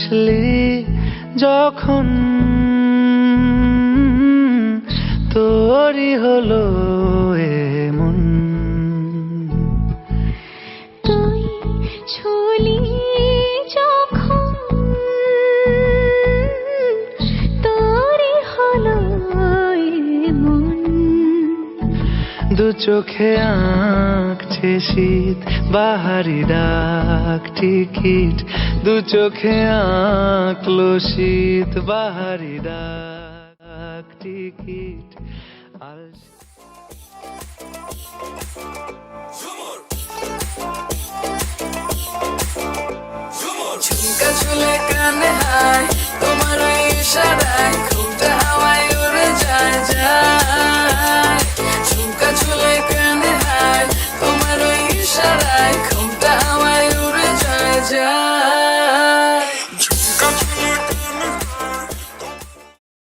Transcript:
আসলি যখন তোরই হলো এমন। তুই ছুলি যখন তোরই হলো এমন। দু চোখে আঁকছে শীত বাহারি ডাক টিকিট, দু চোখে আঁকলো শীত বাহারি ডাক টিকিট। আর ঝুমকা ঝুলে কানে হায়